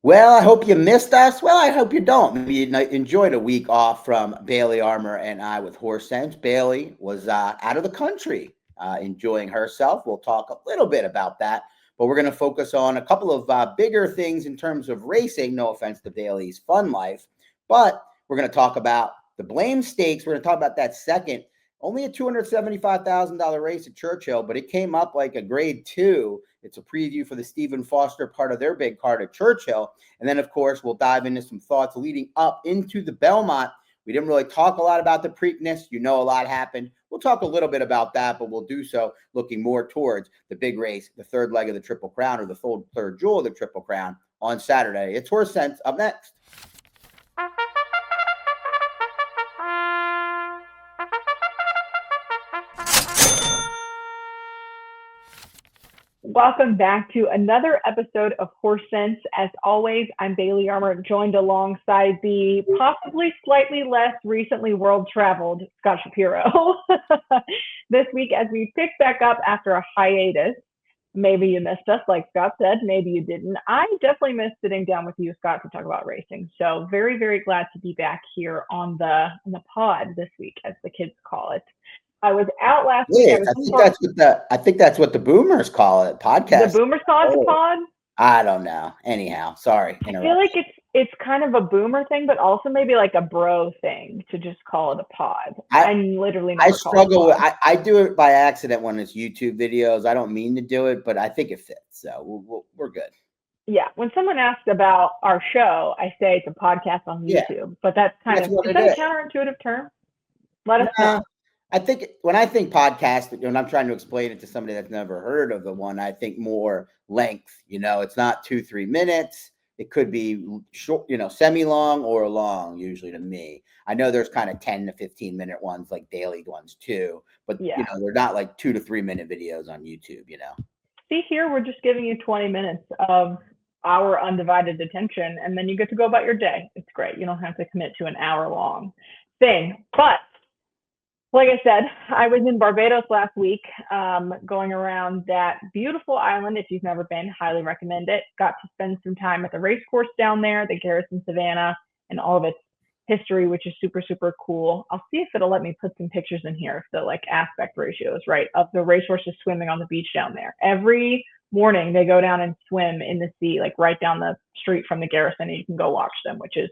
Well, I hope you missed us. Well, I hope you don't. Maybe you enjoyed a week off from Bailey Armour and I with Horse Sense. Bailey was out of the country enjoying herself. We'll talk a little bit about that, but we're going to focus on a couple of bigger things in terms of racing. No offense to Bailey's fun life, but we're going to talk about the Belmont Stakes. We're going to talk about that second, only a $275,000 race at Churchill, but it came up like a grade 2. It's a preview for the Stephen Foster part of their big card at Churchill. And then, of course, we'll dive into some thoughts leading up into the Belmont. We didn't really talk a lot about the Preakness. A lot happened. We'll talk a little bit about that, but we'll do so looking more towards the big race, the third leg of the Triple Crown, or the third jewel of the Triple Crown on Saturday. It's Horse Sense up next. Welcome back to another episode of Horse Sense. As always, I'm Bailey Armour, joined alongside the possibly slightly less recently world-traveled Scott Shapiro. This week, as we pick back up after a hiatus, maybe you missed us, like Scott said, maybe you didn't. I definitely missed sitting down with you, Scott, to talk about racing. So very, very glad to be back here on the pod this week, as the kids call it. I was out last week. I think that's what the boomers call it. Podcast. The boomers call it the pod? I don't know. Anyhow, sorry. I feel like it's kind of a boomer thing, but also maybe like a bro thing to just call it a pod. I literally never struggle with I do it by accident when it's YouTube videos. I don't mean to do it, but I think it fits. So we're good. Yeah. When someone asks about our show, I say it's a podcast on YouTube, but that's kind of, is that a counterintuitive term? Let us know. I think when I think podcast, when I'm trying to explain it to somebody that's never heard of the one, I think more length. It's not 2-3 minutes. It could be short, semi-long or long, usually to me. I know there's kind of 10 to 15 minute ones, like daily ones too, but they're not like 2 to 3 minute videos on YouTube, See, here we're just giving you 20 minutes of our undivided attention, and then you get to go about your day. It's great. You don't have to commit to an hour long thing, but like I said, I was in Barbados last week, going around that beautiful island. If you've never been, highly recommend it. Got to spend some time at the race course down there, the Garrison Savannah, and all of its history, which is super, super cool. I'll see if it'll let me put some pictures in here, if the aspect ratio is right, of the racehorses swimming on the beach down there. Every morning they go down and swim in the sea, right down the street from the Garrison, and you can go watch them, which is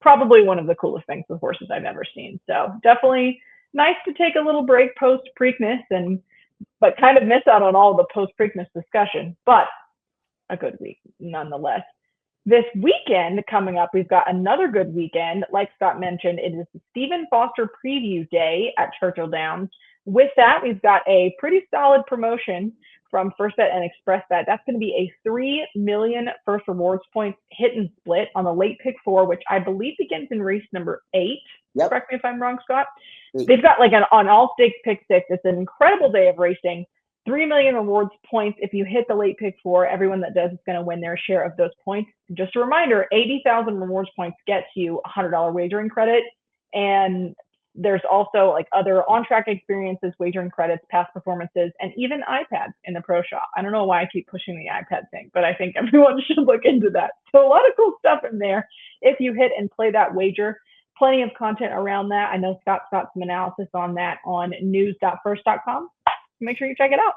probably one of the coolest things with horses I've ever seen. So definitely nice to take a little break post Preakness, but kind of miss out on all the post Preakness discussion, but a good week nonetheless. This weekend coming up, we've got another good weekend. Like Scott mentioned, it is the Stephen Foster preview day at Churchill Downs. With that, we've got a pretty solid promotion from FirstBet and Xpressbet. That's going to be a 3 million first rewards points hit and split on the late pick 4, which I believe begins in race number 8. Yep. Correct me if I'm wrong, Scott. They've got an all stakes pick 6. It's an incredible day of racing. 3 million rewards points. If you hit the late pick 4, everyone that does is going to win their share of those points. Just a reminder, 80,000 rewards points gets you $100 wagering credit. And there's also other on-track experiences, wagering credits, past performances, and even iPads in the pro shop. I don't know why I keep pushing the iPad thing, but I think everyone should look into that. So a lot of cool stuff in there if you hit and play that wager. Plenty of content around that. I know Scott's got some analysis on that on news.first.com. Make sure you check it out.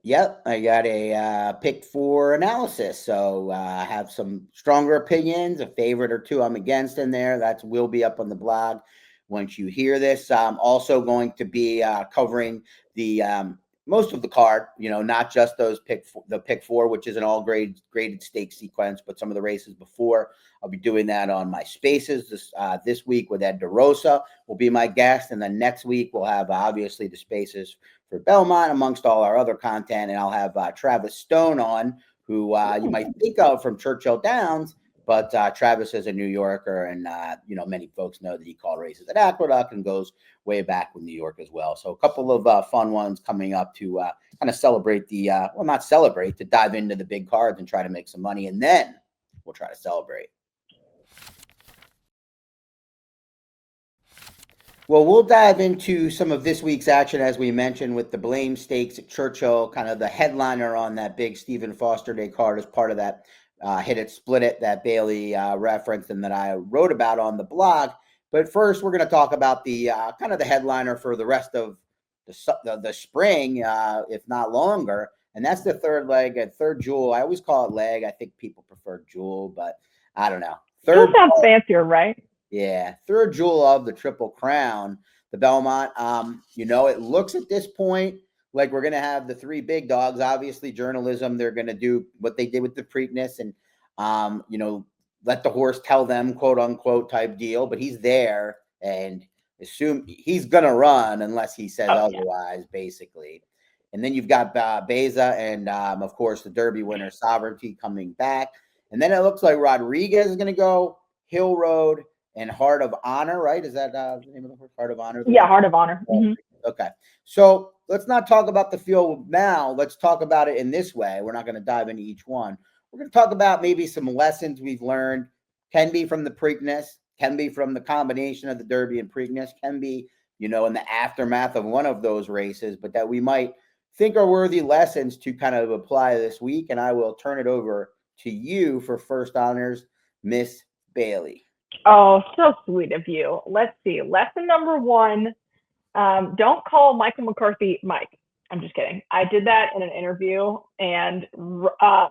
Yep, I got a pick 4 analysis. So I have some stronger opinions, a favorite or two I'm against in there. That will be up on the blog once you hear this. I'm also going to be covering the most of the card, not just those pick 4, which is an all graded stakes sequence, but some of the races before. I'll be doing that on my spaces this week with Ed DeRosa will be my guest. And then next week we'll have obviously the spaces for Belmont amongst all our other content. And I'll have Travis Stone on, who you might think of from Churchill Downs, but Travis is a New Yorker, and many folks know that he called races at Aqueduct and goes way back with New York as well. So a couple of fun ones coming up to kind of celebrate to dive into the big cards and try to make some money, and then we'll try to celebrate. Well, we'll dive into some of this week's action, as we mentioned, with the Belmont Stakes at Churchill, kind of the headliner on that big Stephen Foster Day card as part of that hit it, split it that Bailey referenced and that I wrote about on the blog. But first, we're going to talk about the kind of the headliner for the rest of the spring, if not longer. And that's the third leg, third jewel. I always call it leg. I think people prefer jewel, but I don't know. Third sounds fancier, right? Yeah, third jewel of the Triple Crown, the Belmont. It looks at this point like we're going to have the three big dogs. Obviously, journalism, they're going to do what they did with the Preakness and, let the horse tell them, quote unquote, type deal. But he's there and assume he's going to run unless he says otherwise, basically. And then you've got Beza and, of course, the Derby winner, Sovereignty, coming back. And then it looks like Rodriguez is going to go, Hill Road, and Heart of Honor, right? Is that the name of the horse? Heart of Honor? Yeah, Heart of Honor. Mm-hmm. Okay. So let's not talk about the field now. Let's talk about it in this way. We're not going to dive into each one. We're going to talk about maybe some lessons we've learned. Can be from the Preakness, can be from the combination of the Derby and Preakness, can be, in the aftermath of one of those races, but that we might think are worthy lessons to kind of apply this week. And I will turn it over to you for first honors, Miss Bailey. Oh, so sweet of you. Let's see. Lesson number one, don't call Michael McCarthy Mike. I'm just kidding. I did that in an interview and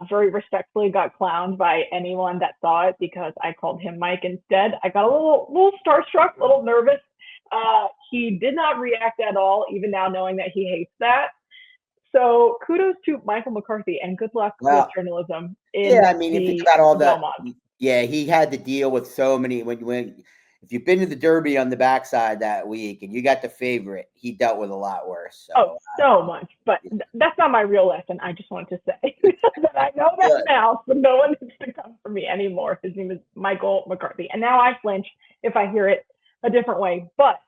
very respectfully got clowned by anyone that saw it because I called him Mike instead. I got a little starstruck, a little nervous. He did not react at all, even now knowing that he hates that. So kudos to Michael McCarthy and good luck with journalism. If you think about all that, he had to deal with so many. If you've been to the Derby on the backside that week and you got the favorite, he dealt with a lot worse. So much. But that's not my real lesson. I just wanted to say that I know that now, so no one needs to come for me anymore. His name is Michael McCarthy. And now I flinch if I hear it a different way. But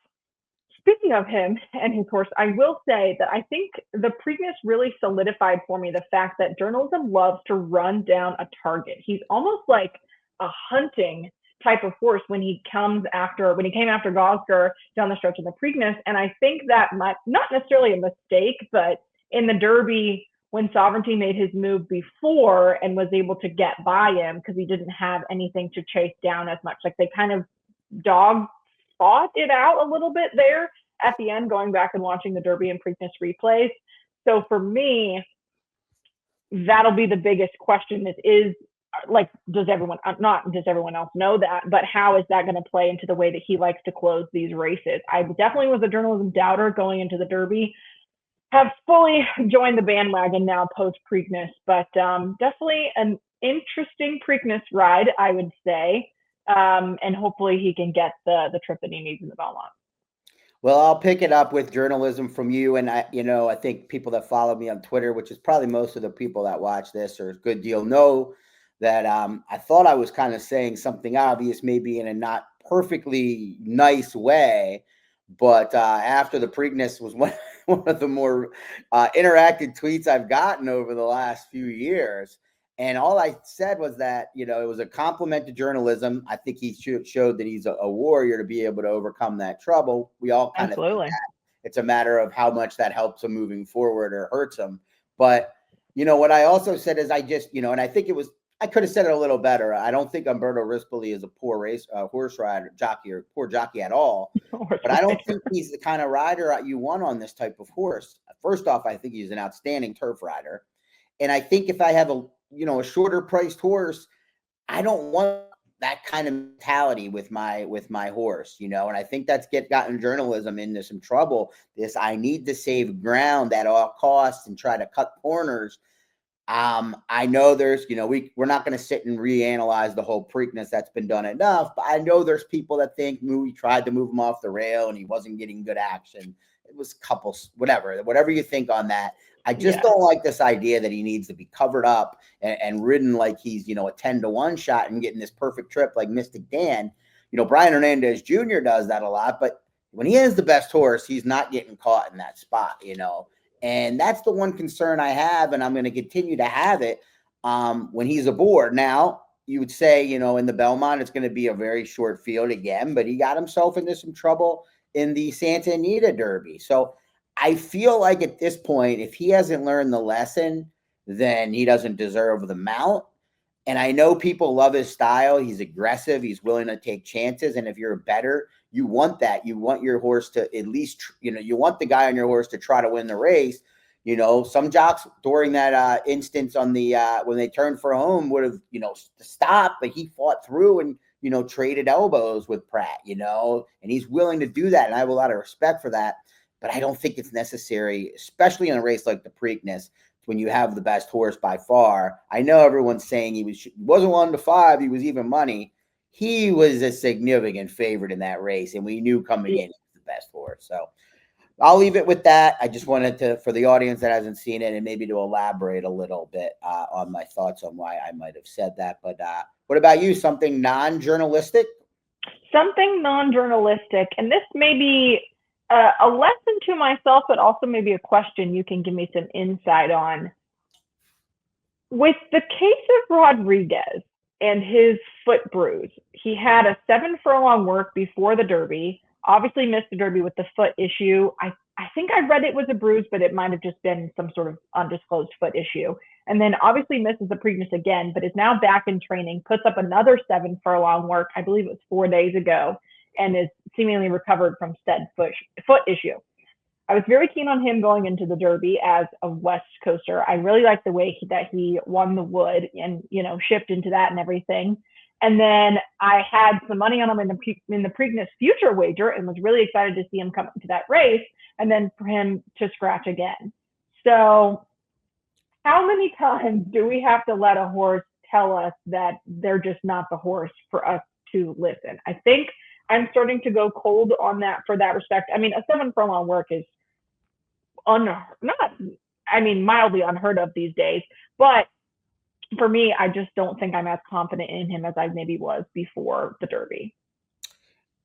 speaking of him and his horse, I will say that I think the Preakness really solidified for me the fact that journalism loves to run down a target. He's almost like a hunting type of horse when he came after Gosger down the stretch of the Preakness. And I think that might not necessarily a mistake, but in the Derby, when Sovereignty made his move before and was able to get by him because he didn't have anything to chase down as much, like they kind of dog fought it out a little bit there at the end, going back and watching the Derby and Preakness replays. So for me, that'll be the biggest question is like, does everyone else know that, but how is that going to play into the way that he likes to close these races? I definitely was a journalism doubter going into the Derby, have fully joined the bandwagon now post Preakness, but definitely an interesting Preakness ride, I would say. And hopefully he can get the trip that he needs in the Belmont. Well, I'll pick it up with journalism from you. And I think people that follow me on Twitter, which is probably most of the people that watch this or a good deal, know that I thought I was kind of saying something obvious, maybe in a not perfectly nice way. But after the Preakness was one of the more interactive tweets I've gotten over the last few years. And all I said was that, it was a compliment to journalism. I think he showed that he's a warrior to be able to overcome that trouble. We all kind of think that. It's a matter of how much that helps him moving forward or hurts him. But, what I also said is and I think I could have said it a little better. I don't think Umberto Rispoli is a poor horse rider, jockey or poor jockey at all. But I don't think he's the kind of rider you want on this type of horse. First off, I think he's an outstanding turf rider. And I think if I have a shorter priced horse, I don't want that kind of mentality with my horse, and I think that's gotten journalism into some trouble. I need to save ground at all costs and try to cut corners. I know there's, we're not going to sit and reanalyze the whole Preakness. That's been done enough, but I know there's people that think we tried to move him off the rail and he wasn't getting good action. It was couples, whatever you think on that. I just don't like this idea that he needs to be covered up and ridden like he's, a 10-1 shot and getting this perfect trip like Mystic Dan. Brian Hernandez Jr. does that a lot, but when he has the best horse, he's not getting caught in that spot, And that's the one concern I have, and I'm going to continue to have it when he's aboard. Now, you would say, in the Belmont, it's going to be a very short field again, but he got himself into some trouble in the Santa Anita Derby. So I feel like at this point, if he hasn't learned the lesson, then he doesn't deserve the mount. And I know people love his style. He's aggressive. He's willing to take chances. And if you're a bettor, you want that. You want your horse to at least, you want the guy on your horse to try to win the race. Some jocks during that instance on the when they turned for home would have, stopped, but he fought through and, traded elbows with Pratt, and he's willing to do that. And I have a lot of respect for that. But I don't think it's necessary, especially in a race like the Preakness, when you have the best horse by far. I know everyone's saying he wasn't 1-5, he was even money. He was a significant favorite in that race, and we knew coming in he was the best horse. So I'll leave it with that. I just wanted to, for the audience that hasn't seen it, and maybe to elaborate a little bit on my thoughts on why I might have said that. But what about you? Something non-journalistic? Something non-journalistic, and this may be a lesson to myself, but also maybe a question you can give me some insight on. With the case of Rodriguez and his foot bruise, he had a 7 furlong work before the Derby, obviously missed the Derby with the foot issue. I think I read it was a bruise, but it might have just been some sort of undisclosed foot issue. And then obviously misses the Preakness again, but is now back in training, puts up another 7 furlong work, I believe it was 4 days ago, and is seemingly recovered from said foot issue. I was very keen on him going into the Derby as a West Coaster. I really liked the way that he won the Wood and, shipped into that and everything. And then I had some money on him in the Preakness future wager and was really excited to see him come into that race and then for him to scratch again. So how many times do we have to let a horse tell us that they're just not the horse for us to listen? I think I'm starting to go cold on that for that respect. I mean, a 7 furlong work is mildly unheard of these days. But for me, I just don't think I'm as confident in him as I maybe was before the Derby.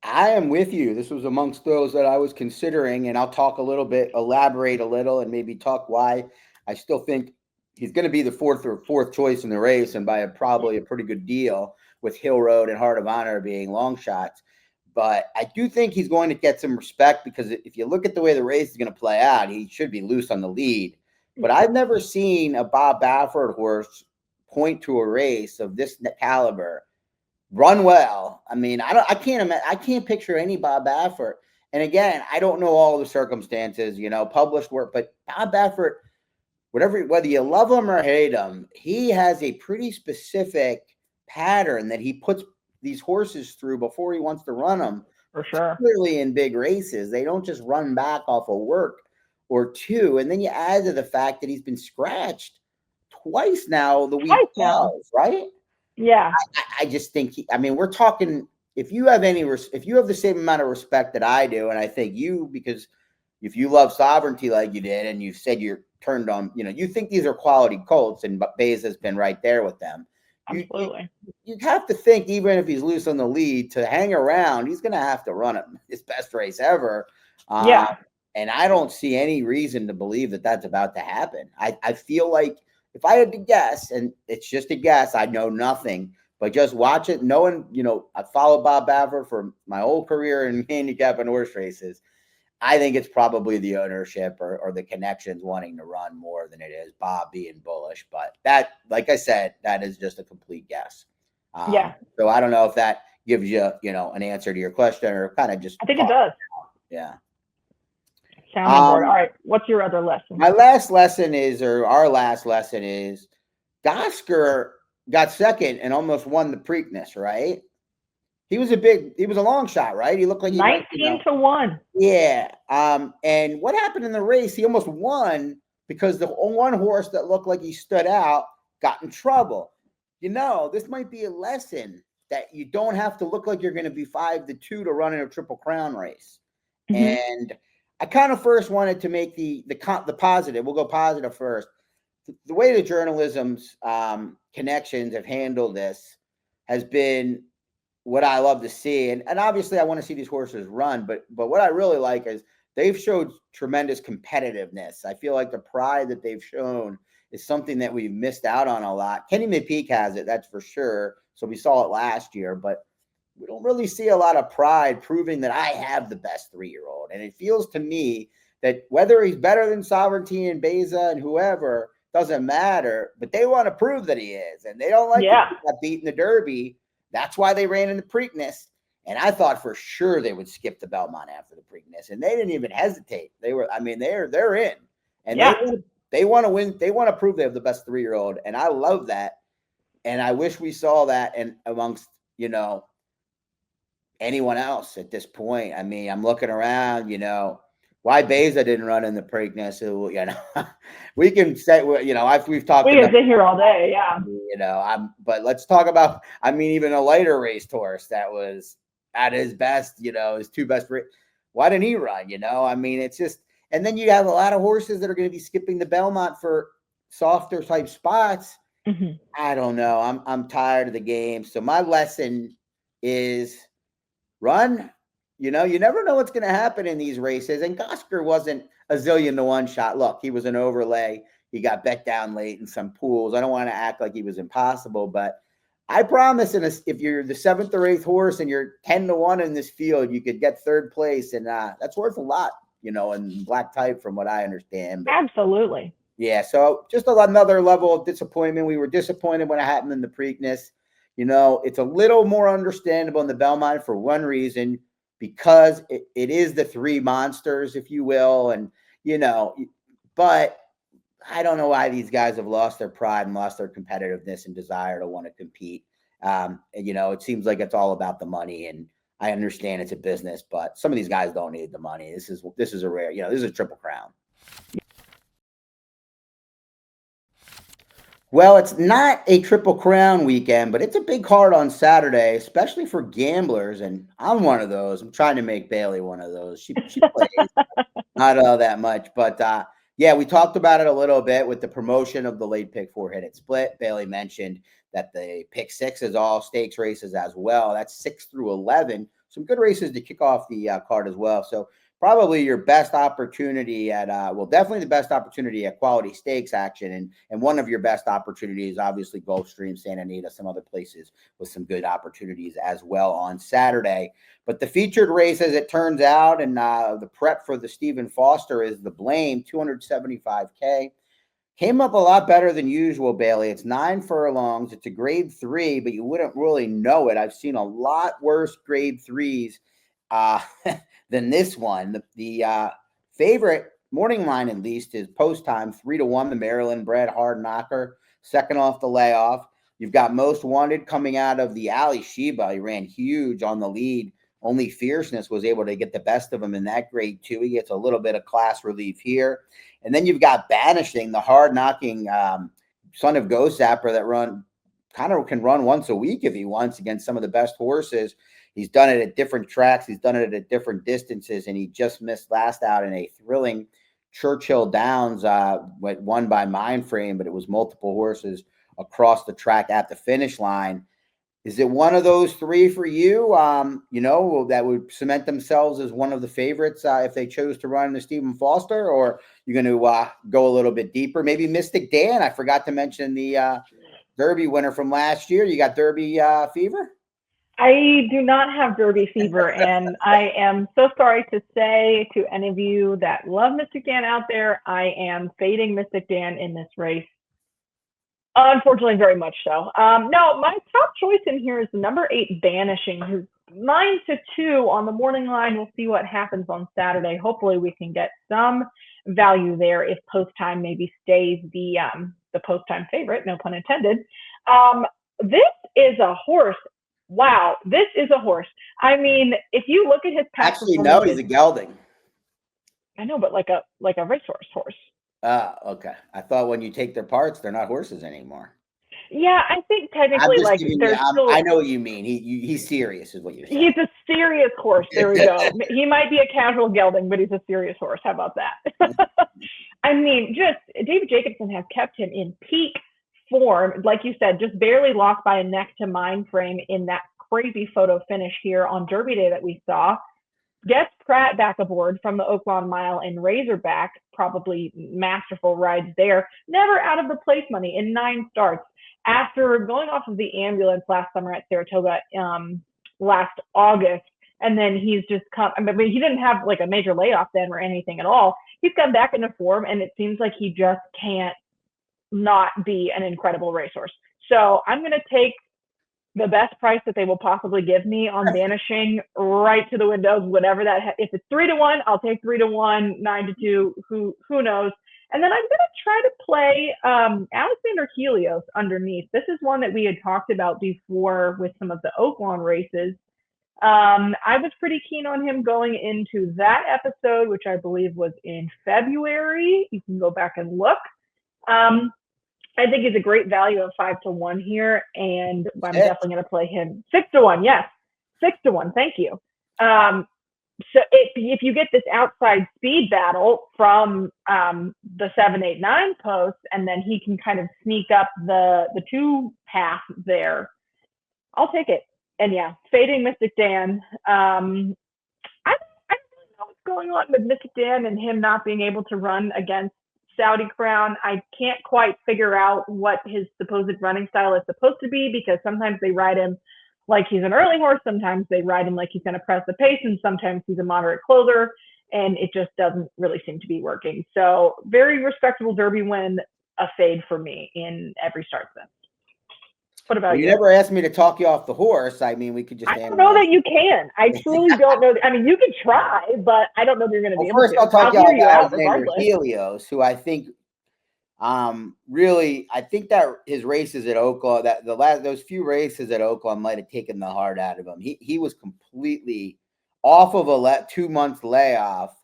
I am with you. This was amongst those that I was considering, and I'll talk a little bit, elaborate a little, and maybe talk why I still think he's going to be the fourth choice in the race, and by probably a pretty good deal, with Hill Road and Heart of Honor being long shots. But I do think he's going to get some respect, because if you look at the way the race is going to play out, he should be loose on the lead. But I've never seen a Bob Baffert horse point to a race of this caliber run well. I mean, I can't picture any Bob Baffert. And again, I don't know all the circumstances, published work, but Bob Baffert, whether you love him or hate him, he has a pretty specific pattern that he puts these horses through before he wants to run them. For sure. Clearly in big races, they don't just run back off a work or two. And then you add to the fact that he's been scratched twice now the week of, right? Yeah. I just think we're talking, if you have the same amount of respect that I do, and I think you, because if you love Sovereignty like you did, and you said you're turned on, you think these are quality colts, and Bays has been right there with them. Absolutely. You have to think, even if he's loose on the lead, to hang around, he's going to have to run his best race ever. And I don't see any reason to believe that that's about to happen. I feel like, if I had to guess, and it's just a guess, I know nothing, but just watch it, knowing, I followed Bob Baffert for my whole career in handicapping horse races. I think it's probably the ownership or the connections wanting to run more than it is Bob being bullish. But that, like I said, that is just a complete guess. So I don't know if that gives you, an answer to your question, or kind of just. I think it does. Yeah. Sounding board. All right. What's your other lesson? My last lesson is, or our last lesson is, Gosker got second and almost won the Preakness, right? He was a long shot, right? He looked like 19-1. Yeah. And what happened in the race? He almost won because the one horse that looked like he stood out got in trouble. This might be a lesson that you don't have to look like you're going to be 5-2 to run in a Triple Crown race. Mm-hmm. And I kind of first wanted to make the positive. We'll go positive first. The way the journalism's connections have handled this has been what I love to see. And obviously I want to see these horses run, but what I really like is they've showed tremendous competitiveness. I feel like the pride that they've shown is something that we've missed out on a lot. Kenny McPeak has it, that's for sure. So we saw it last year, but we don't really see a lot of pride proving that I have the best 3-year-old. And it feels to me that whether he's better than Sovereignty and Beza and whoever, doesn't matter, but they want to prove that he is, and they don't like to get beat in the Derby. That's why they ran in the Preakness. And I thought for sure they would skip the Belmont after the Preakness, and they didn't even hesitate. They were, I mean, they're in, and they want to win. They want to prove they have the best 3-year-old, and I love that. And I wish we saw that and amongst, you know, anyone else at this point. I mean, I'm looking around, you know, why Beza didn't run in the Preakness, you know, we can say, you know, we've talked. We could sit here all day, yeah. You know, but let's talk about, I mean, even a lighter racehorse that was at his best, you know, his 2 best. Why didn't he run? You know, I mean, it's just, and then you have a lot of horses that are going to be skipping the Belmont for softer type spots. Mm-hmm. I don't know. I'm tired of the game. So my lesson is run. You know, you never know what's going to happen in these races. And Gosker wasn't a zillion to 1 shot. Look, he was an overlay. He got bet down late in some pools. I don't want to act like he was impossible, but I promise if you're the 7th or 8th horse and you're 10 to 1 in this field, you could get 3rd place. And that's worth a lot, you know, in black type from what I understand. But, absolutely. Yeah. So just another level of disappointment. We were disappointed when it happened in the Preakness. You know, it's a little more understandable in the Belmont for one reason, because it is the 3 monsters, if you will. And, you know, but I don't know why these guys have lost their pride and lost their competitiveness and desire to want to compete. You know, it seems like it's all about the money, and I understand it's a business, but some of these guys don't need the money. This is a rare, you know, this is a Triple Crown. Well, it's not a Triple Crown weekend, but it's a big card on Saturday, especially for gamblers. And I'm one of those. I'm trying to make Bailey one of those. She plays not all that much, but yeah, we talked about it a little bit with the promotion of the late pick 4-headed split. Bailey mentioned that the pick 6 is all stakes races as well. That's 6 through 11. Some good races to kick off the card as well. So probably your best opportunity at, well, definitely the best opportunity at quality stakes action. And one of your best opportunities, obviously Gulfstream, Santa Anita, some other places with some good opportunities as well on Saturday. But the featured race, as it turns out, and the prep for the Stephen Foster is the Blame, 275K. Came up a lot better than usual, Bailey. It's 9 furlongs. It's a grade 3, but you wouldn't really know it. I've seen a lot worse grade 3s than this one. The favorite morning line, at least, is post time 3 to 1. The Maryland bred Hard Knocker, second off the layoff. You've got Most Wanted coming out of the Ali Sheba. He ran huge on the lead. Only Fierceness was able to get the best of him in that grade 2. He gets a little bit of class relief here. And then you've got Banishing, the hard knocking son of Ghost Zapper that can run once a week if he wants against some of the best horses. He's done it at different tracks. He's done it at different distances, and he just missed last out in a thrilling Churchill Downs, won by Mindframe, but it was multiple horses across the track at the finish line. Is it one of those 3 for you, you know, that would cement themselves as one of the favorites if they chose to run the Stephen Foster, or you're going to go a little bit deeper? Maybe Mystic Dan. I forgot to mention the Derby winner from last year. You got Derby fever? I do not have Derby fever, and I am so sorry to say to any of you that love Mystic Dan out there, I am fading Mystic Dan in this race. Unfortunately, very much so. No, my top choice in here is the number 8 Banishing, who's 9 to 2 on the morning line. We'll see what happens on Saturday. Hopefully, we can get some value there if post time maybe stays the post time favorite. No pun intended. This is a horse. Wow, this is a horse. I mean, if you look at his past, actually, no, he's a gelding. I know, but like a racehorse horse. Okay. I thought when you take their parts, they're not horses anymore. Yeah, I think technically, like, there's still. I know what you mean. He's serious, is what you're saying. He's a serious horse. There we go. He might be a casual gelding, but he's a serious horse. How about that? I mean, just David Jacobson has kept him in peak form, like you said, just barely lost by a neck to Mindframe in that crazy photo finish here on Derby Day that we saw. Gets Pratt back aboard from the Oaklawn Mile and Razorback, probably masterful rides there. Never out of the place money in 9 starts. After going off of the ambulance last summer at Saratoga last August, and then he's just come. I mean, he didn't have like a major layoff then or anything at all. He's come back into form, and it seems like he just can't not be an incredible racehorse. So I'm going to take the best price that they will possibly give me on Vanishing right to the windows, whatever that, if it's 3-1, I'll take 3-1, 9-2, who knows. And then I'm going to try to play Alexander Helios underneath. This is one that we had talked about before with some of the Oaklawn races. I was pretty keen on him going into that episode, which I believe was in February. You can go back and look. I think he's a great value of 5-1 here, and I'm definitely going to play him 6-1. Yes, 6-1. Thank you. So if you get this outside speed battle from the 7, 8, 9 post, and then he can kind of sneak up the 2 path there, I'll take it. And yeah, fading Mystic Dan. I don't really know what's going on with Mystic Dan and him not being able to run against Saudi Crown. I can't quite figure out what his supposed running style is supposed to be, because sometimes they ride him like he's an early horse, sometimes they ride him like he's going to press the pace, and sometimes he's a moderate closer, and it just doesn't really seem to be working. So very respectable Derby win, a fade for me in every start then. What about you? You never asked me to talk you off the horse. I mean, we could just. I don't know that you can. I truly don't know. I mean, you can try, but I don't know that you're going to be able first, to. I'll talk you out about Alexander Helios, who I think, really, I think that his races at Oaklawn, those few races at Oaklawn might have taken the heart out of him. He was completely off of a 2 month layoff.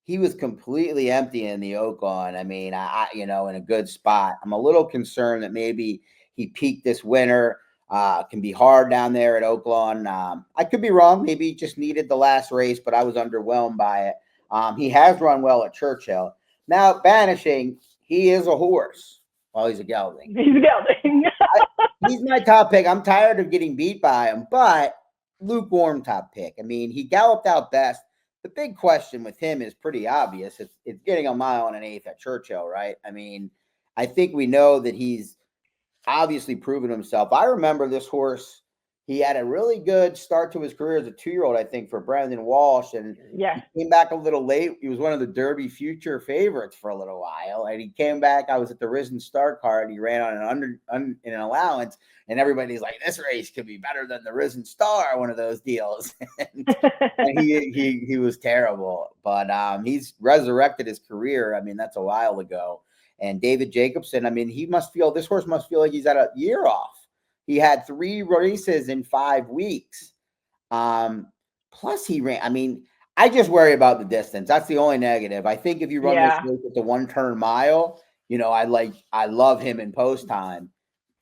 He was completely empty in the Oaklawn. I mean, in a good spot. I'm a little concerned that maybe he peaked this winter. Can be hard down there at Oaklawn. I could be wrong. Maybe he just needed the last race, but I was underwhelmed by it. He has run well at Churchill. Now, Banishing, he is a horse. Well, he's a gelding. He's a gelding. He's my top pick. I'm tired of getting beat by him, but lukewarm top pick. I mean, he galloped out best. The big question with him is pretty obvious. It's getting a mile and an eighth at Churchill, right? I mean, I think we know that he's obviously proven himself. I remember this horse. He had a really good start to his career as a 2-year-old, I think, for Brandon Walsh. And he came back a little late. He was one of the Derby future favorites for a little while. And he came back. I was at the Risen Star card. He ran on an allowance. And everybody's like, this race could be better than the Risen Star, one of those deals. and he was terrible. But he's resurrected his career. I mean, that's a while ago. And David Jacobson, I mean, this horse must feel like he's had a year off. He had 3 races in 5 weeks. Plus he ran. I mean, I just worry about the distance. That's the only negative. I think if you run this race at the 1-turn mile, I love him in post time.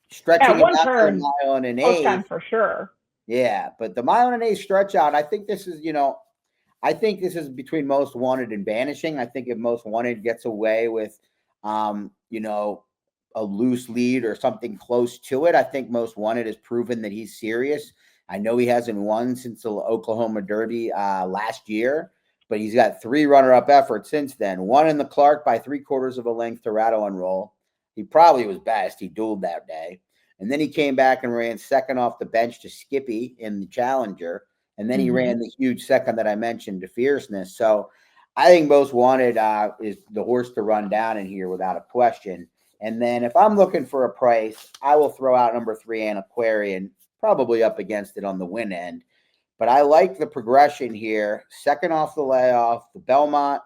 Stretching it out to a mile and an eighth. Time for sure. Yeah, but the mile and an eighth stretch out, I think this is, I think this is between Most Wanted and Banishing. I think if Most Wanted gets away with a loose lead or something close to it, I think Most Wanted has proven that he's serious. I know he hasn't won since the Oklahoma Derby last year, but he's got 3 runner-up efforts since then. 1 in the Clark by 3/4 of a length to Rattle and Roll. He probably was best. He dueled that day. And then he came back and ran second off the bench to Skippy in the Challenger. And then he ran the huge second that I mentioned to Fierceness. So I think Most Wanted is the horse to run down in here without a question. And then if I'm looking for a price, I will throw out number 3 Antiquarian, probably up against it on the win end. But I like the progression here. Second off the layoff, the Belmont,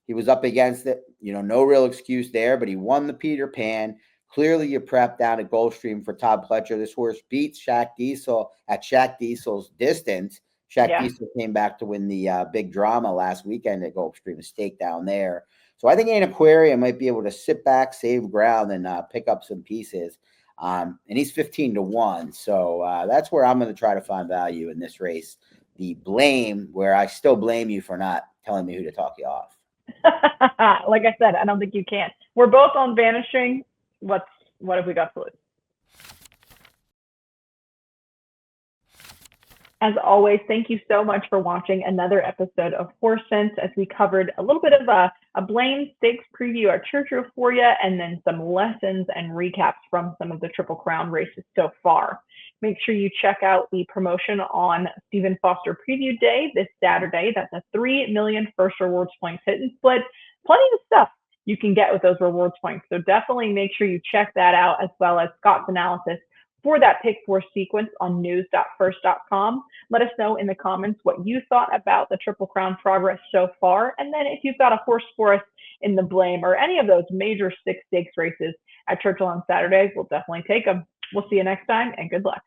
he was up against it. No real excuse there, but he won the Peter Pan. Clearly, you prepped down at Gulfstream for Todd Pletcher. This horse beats Shaq Diesel at Shaq Diesel's distance. Shaq Diesel came back to win the big drama last weekend at Gulfstream, a stake down there. So I think Antiquarian might be able to sit back, save ground, and pick up some pieces. And he's 15-1. So that's where I'm going to try to find value in this race. The blame, where I still blame you for not telling me who to talk you off. Like I said, I don't think you can. We're both on Vanishing. What have we got to lose? As always, thank you so much for watching another episode of Horse Sense, as we covered a little bit of a Blaine Stakes preview at Churchill for you, and then some lessons and recaps from some of the Triple Crown races so far. Make sure you check out the promotion on Stephen Foster Preview Day this Saturday. That's a $3 million first rewards points hit and split. Plenty of stuff you can get with those rewards points. So definitely make sure you check that out, as well as Scott's analysis for that pick four sequence on news.first.com. Let us know in the comments what you thought about the Triple Crown progress so far. And then if you've got a horse for us in the Blame or any of those major 6 stakes races at Churchill on Saturdays, we'll definitely take them. We'll see you next time, and good luck.